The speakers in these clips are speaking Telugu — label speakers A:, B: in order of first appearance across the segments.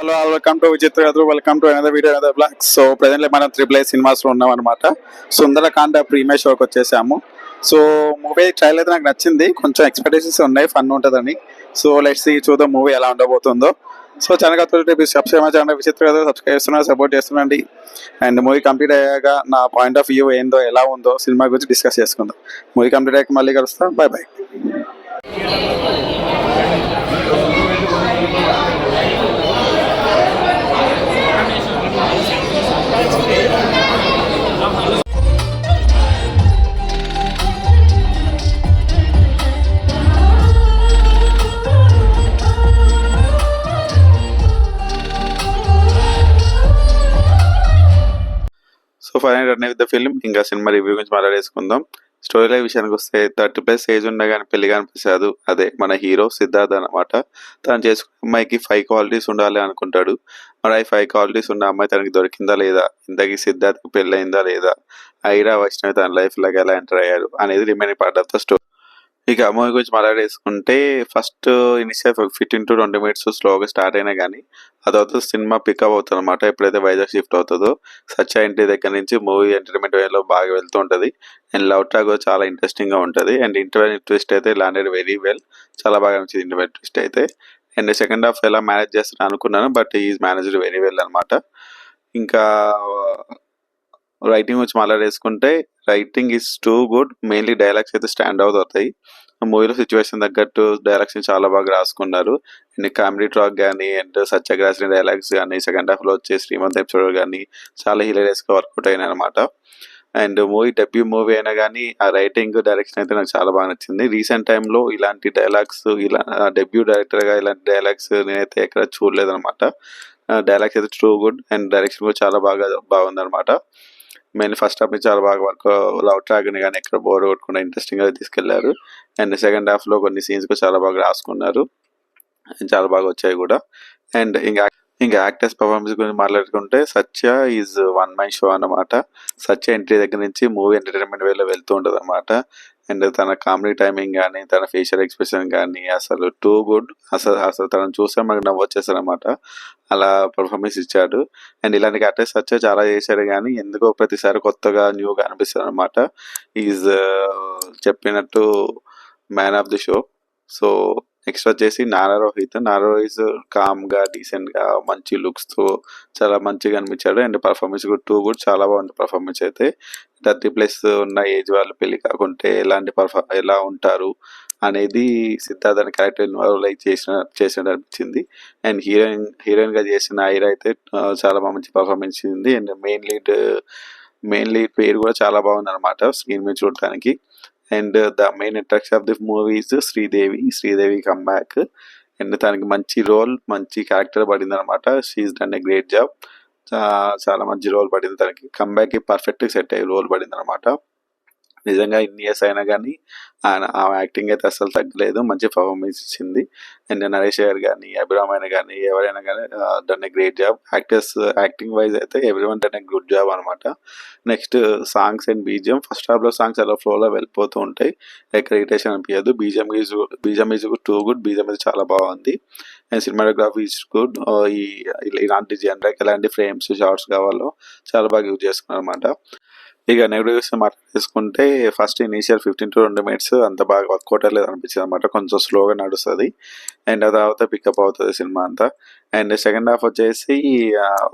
A: హలో, వెల్కమ్ టు విచిత్ర కథలు. Welcome to another video, another blog. So presently మనం త్రిబుల్ ఐ సినిమాస్లో ఉన్నాం అనమాట. సుందరకాండ ప్రీమియర్ షోకి వచ్చేసాము. సో మూవీ ట్రైలర్ అయితే నాకు నచ్చింది. కొంచెం ఎక్స్పెక్టేషన్స్ ఉన్నాయి, ఫన్ ఉంటుందని. సో లెట్స్ సీ, చూద్దాం మూవీ ఎలా ఉండబోతుందో. సో ఛానల్ సబ్స్క్రైబ్ ఛానల్ విచిత్ర కథలు సబ్స్క్రైబ్ చేస్తున్నారు, సపోర్ట్ చేస్తుండండి. అండ్ మూవీ కంప్లీట్ అయ్యాక నా పాయింట్ ఆఫ్ వ్యూ ఏందో, ఎలా ఉందో సినిమా గురించి డిస్కస్ చేసుకుందాం. మూవీ కంప్లీట్ అయ్యాక మళ్ళీ కలుస్తాం. Bye bye. So final run with the film. ఇంకా సినిమా రివ్యూ గురించి మాట్లాడేసుకుందాం. స్టోరీ లైన్ విషయానికి వస్తే 30+ ఏజ్ ఉండగానే పెళ్లి కనిపిస్తాడు. అదే మన హీరో సిద్ధార్థ్ అనమాట. తను చేసుకున్న అమ్మాయికి 5 క్వాలిటీస్ ఉండాలి అనుకుంటాడు. మరి ఆ 5 క్వాలిటీస్ ఉన్న అమ్మాయి తనకి దొరికిందా లేదా, ఇంతకీ సిద్ధార్థ్కి పెళ్ళి అయిందా లేదా, ఐరా వైష్ణవి తన లైఫ్ లాగా ఎలా ఎంటర్ అయ్యారు అనేది remaining part of the story. ఇక మూవీ గురించి మాట్లాడేసుకుంటే ఫస్ట్ ఇనిషియల్ 15 to 20 minutes స్లోగా స్టార్ట్ అయినా కానీ ఆ తర్వాత సినిమా పికప్ అవుతుంది అనమాట. ఎప్పుడైతే వైజాగ్ షిఫ్ట్ అవుతుందో సత్య ఇంటి దగ్గర నుంచి మూవీ ఎంటర్టైన్మెంట్ వేలో బాగా వెళ్తూ ఉంటుంది. అండ్ లవ్ ట్రాక్ చాలా ఇంట్రెస్టింగ్గా ఉంటుంది. అండ్ ఇంటర్వెల్ ట్విస్ట్ అయితే ల్యాండెడ్ వెరీ వెల్, చాలా బాగా నచ్చింది ఇంటర్వెల్ ట్విస్ట్ అయితే. అండ్ సెకండ్ హాఫ్ ఎలా మేనేజ్ చేస్తాను అనుకున్నాను, but is managed very well అనమాట. ఇంకా రైటింగ్ గురించి మాట్లాడేసుకుంటే writing is too good. Mainly dialogues అయితే స్టాండ్ అవుట్ అవుతాయి. మూవీలో సిచ్యువేషన్ తగ్గట్టు డైలాగ్స్ చాలా బాగా రాసుకున్నారు. అండ్ కామెడీ ట్రాక్ కానీ అండ్ సత్యకి రాసిన డైలాగ్స్ కానీ సెకండ్ హాఫ్లో వచ్చే శ్రీమంత్ ఎపిసోడ్ కానీ చాలా హిలేరియస్గా వర్కౌట్ అయినాయి అనమాట. అండ్ మూవీ డెబ్యూ మూవీ అయినా కానీ ఆ రైటింగ్ డైరెక్షన్ అయితే నాకు చాలా బాగా నచ్చింది. రీసెంట్ టైంలో ఇలాంటి డైలాగ్స్, ఇలా డెబ్యూ డైరెక్టర్గా ఇలాంటి డైలాగ్స్ నేనైతే ఎక్కడ చూడలేదన్నమాట. డైలాగ్స్ అయితే ట్రూ గుడ్ అండ్ డైరెక్షన్ కూడా చాలా బాగుందన్నమాట. మెయిన్ ఫస్ట్ హాఫ్ చాలా బాగా వర్క్, లవ్ ట్రాక్ కానీ ఎక్కడ బోర్ కొట్టకుండా ఇంట్రెస్టింగ్ గా తీసుకెళ్లారు. అండ్ సెకండ్ హాఫ్ లో కొన్ని సీన్స్ కూడా చాలా బాగా రాసుకున్నారు, చాలా బాగా వచ్చాయి కూడా. అండ్ ఇంకా యాక్టర్స్ పర్ఫార్మెన్స్ గురించి మాట్లాడుకుంటే సత్య ఈజ్ వన్ మ్యాన్ షో అన్నమాట. సత్య ఎంట్రీ దగ్గర నుంచి మూవీ ఎంటర్టైన్మెంట్ వేలో వెళ్తూ ఉంటుంది అనమాట. అండ్ తన కామెడీ టైమింగ్ కానీ తన ఫేషియల్ ఎక్స్ప్రెషన్ కానీ అసలు టూ గుడ్. అసలు తనను చూస్తే మనకు నవ్వు వచ్చేస్తారు అనమాట, అలా పర్ఫార్మెన్స్ ఇచ్చాడు. అండ్ ఇలాంటి క్యారెక్టర్స్ వచ్చే చాలా చేశాడు కానీ ఎందుకో ప్రతిసారి కొత్తగా న్యూగా అనిపిస్తుంది అనమాట. ఈజ్ చెప్పినట్టు man of the show. So next వచ్చేసి నారా రోహిత్. నారా రోహిత్ కామ్ గా, డీసెంట్ గా, మంచి లుక్స్ తో చాలా మంచిగా అనిపించాడు. అండ్ పర్ఫార్మెన్స్ కూడా టూ గుడ్, చాలా బాగుంది పర్ఫార్మెన్స్ అయితే. 30+ ఉన్న ఏజ్ వాళ్ళు పెళ్లి కాకుంటే ఎలా ఉంటారు అనేది సిద్ధార్థ్ అనే క్యారెక్టర్ ఇన్వాల్వ్ అయి చేసినట్టు అనిపించింది. అండ్ హీరోయిన్ గా చేసిన ఐరా అయితే చాలా బాగా మంచి పర్ఫార్మెన్స్ ఇచ్చింది. అండ్ మెయిన్ లీడ్ పేరు కూడా చాలా బాగుంది అనమాట స్క్రీన్ మీద చూడటానికి. And the main attraction of the movie is Sridevi come back. And తనకి మంచి రోల్, మంచి క్యారెక్టర్ పడింది అనమాట. She's done a great job. చాలా మంచి రోల్ పడింది తనకి. కమ్ బ్యాక్ కి పర్ఫెక్ట్ సెట్ అయ్యే రోల్ పడింది అనమాట. నిజంగా ఇన్ని ఇయర్స్ అయినా కానీ ఆ యాక్టింగ్ అయితే అసలు తగ్గలేదు, మంచి పర్ఫార్మెన్స్ ఇచ్చింది. అండ్ నరేష్ గారు కానీ, అభిరామ్ అయినా కానీ, ఎవరైనా కానీ done a great job. Acting wise అయితే everyone done a good job అనమాట. Next songs and BGM. First half లో సాంగ్స్ అలా ఫ్లోలో వెళ్ళిపోతూ ఉంటాయి, ఎక్కడ ఇరిటేషన్ అనిపించదు. BGM is too good. BGM అయితే చాలా బాగుంది. And cinematography is good. ఇలాంటి జనరల్ ఎలాంటి ఫ్రేమ్స్, షార్ట్స్ కావాలో చాలా బాగా యూజ్ చేసుకున్నారు అనమాట. ఇక నెగిటివ్స్ మాట్లాడేసుకుంటే ఫస్ట్ ఇనీషియల్ 15 to 20 minutes అంత బాగా వర్కౌట్ అవ్వలేదు అనిపించింది అనమాట. కొంచెం స్లోగా నడుస్తుంది అండ్ ఆ తర్వాత పికప్ అవుతుంది సినిమా అంతా. అండ్ సెకండ్ హాఫ్ వచ్చేసి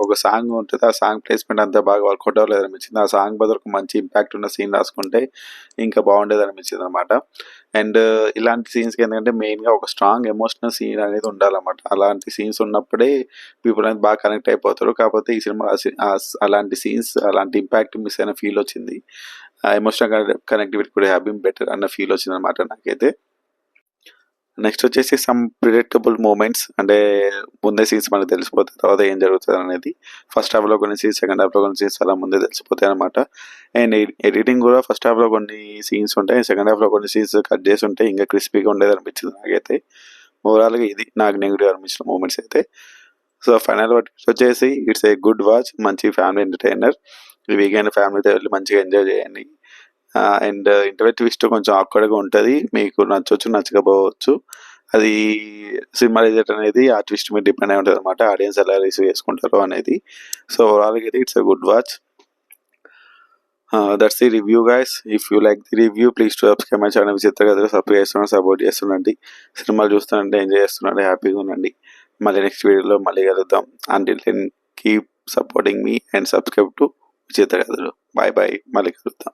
A: ఒక సాంగ్ ఉంటుంది, ఆ సాంగ్ ప్లేస్మెంట్ అంత బాగా వర్కౌట్ అవ్వలేదు అనిపించింది. ఆ సాంగ్ బదులు ఒక మంచి ఇంపాక్ట్ ఉన్న సీన్ రాసుకుంటే ఇంకా బాగుండేది అనిపించింది అనమాట. అండ్ ఇలాంటి సీన్స్కి ఎందుకంటే మెయిన్గా ఒక స్ట్రాంగ్ ఎమోషనల్ సీన్ అనేది ఉండాలన్నమాట. అలాంటి సీన్స్ ఉన్నప్పుడే పీపుల్ అనేది బాగా కనెక్ట్ అయిపోతారు. కాకపోతే ఈ సినిమా అలాంటి సీన్స్, అలాంటి ఇంపాక్ట్ మిస్ అయిన ఫీల్ వచ్చింది. ఎమోషనల్ కనెక్టివిటీ కూడా హ్యావ్ బీన్ బెటర్ అన్న ఫీల్ వచ్చింది అనమాట నాకైతే. నెక్స్ట్ వచ్చేసి సమ్ ప్రిడిక్టబుల్ మూమెంట్స్, అంటే ముందే సీన్స్ మనకు తెలిసిపోతాయి తర్వాత ఏం జరుగుతుంది అనేది. ఫస్ట్ హాఫ్లో కొన్ని సీన్స్, సెకండ్ హాఫ్లో కొన్ని సీన్స్ అలా ముందే తెలిసిపోతాయి అనమాట. అండ్ ఎడిటింగ్ కూడా ఫస్ట్ హాఫ్లో కొన్ని సీన్స్ ఉంటాయి, సెకండ్ హాఫ్లో కొన్ని సీన్స్ కట్ చేసి ఉంటాయి, ఇంకా క్రిస్పీగా ఉండేది అనిపించింది నాకైతే. ఓవరాల్గా ఇది నాకు నెగిటివ్ అనిపించిన మూమెంట్స్ అయితే. సో ఫైనల్ వచ్చేసి ఇట్స్ ఏ గుడ్ వాచ్, మంచి ఫ్యామిలీ ఎంటర్టైనర్. ఈ వీకెండ్ ఫ్యామిలీతో వెళ్ళి మంచిగా ఎంజాయ్ చేయండి. అండ్ ఇంటర్వెల్ ట్విస్ట్ కొంచెం ఆక్వర్డ్గా ఉంటుంది, మీకు నచ్చవచ్చు నచ్చకపోవచ్చు. అది సినిమా రిజల్ట్ అనేది ఆ ట్విస్ట్ మీద డిపెండ్ అయి ఉంటుంది అనమాట, ఆడియన్స్ ఎలా రిసీవ్ చేసుకుంటారో అనేది. సో ఓవరాల్గా అయితే it's a good watch. That's the review guys. If you like the review please to subscribe my channel. విచిత్ర కథలు సబ్స్క్రైబ్ చేస్తున్నాను, సపోర్ట్ చేస్తుండండి. సినిమాలు చూస్తుంటే ఎంజాయ్ చేస్తుండండి, హ్యాపీగా ఉండండి. మళ్ళీ నెక్స్ట్ వీడియోలో మళ్ళీ కలుద్దాం. Until then keep supporting me and subscribe to Vichitra Kathalu. Bye bye, మళ్ళీ కలుద్దాం.